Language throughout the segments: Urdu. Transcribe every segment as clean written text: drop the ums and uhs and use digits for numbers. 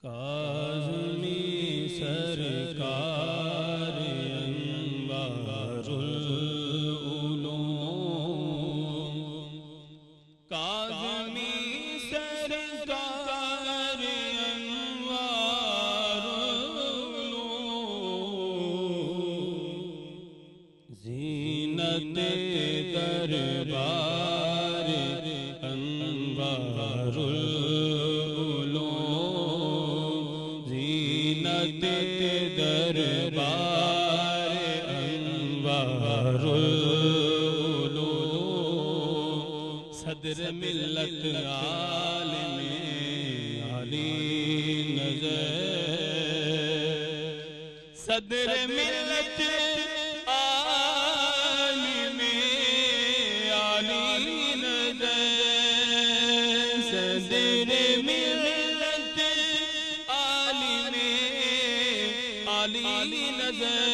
کاظمی سرکار انوار العلوم، کاظمی سرکار انوار العلوم، زینت دربار انوار العلوم، زینت دربار انوار العلوم، صدر ملت عالم علی نظر، صدر ملت عالم علی نظر، صدر ملت عالم علی نظر،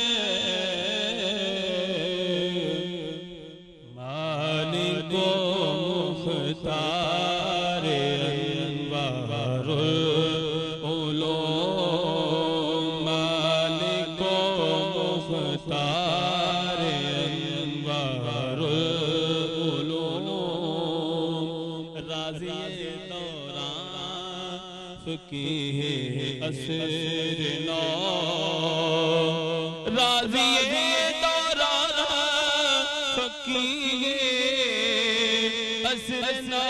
مالک و مختار انوار العلوم، مالک و مختار انوار العلوم، راضی دوران فقیہ عصر نو، راضی دوران فقیہ عصر نو،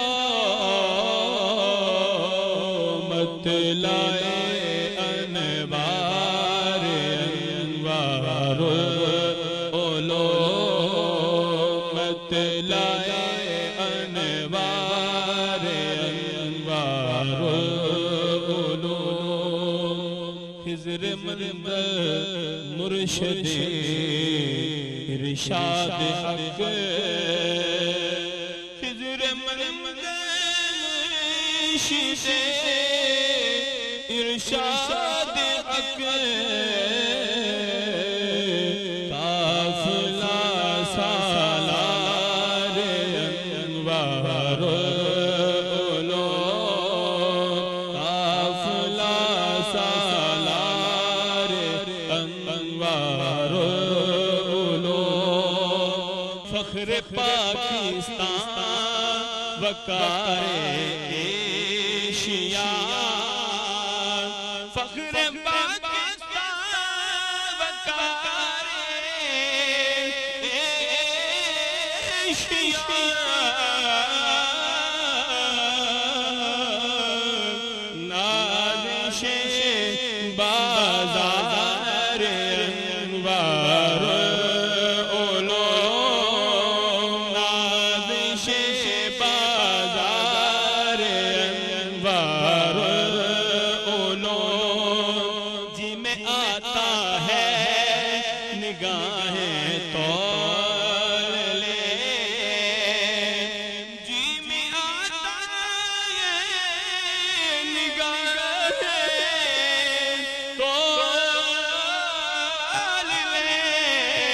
مطلع انوار انوار العلوم، مطلع انوار انوار العلوم، خضر مند مرشد ارشاد حق، خضر مند مرشد ارشاد حق، قافلہ سالار انوار العلوم، قافلہ سالار انوار العلوم، فخر پاکستان وقار ایشیا، فخر پاکستان وقار ایشیا، نازش بازار انوار العلوم، نازش بازار انوار العلوم، جی میں آتا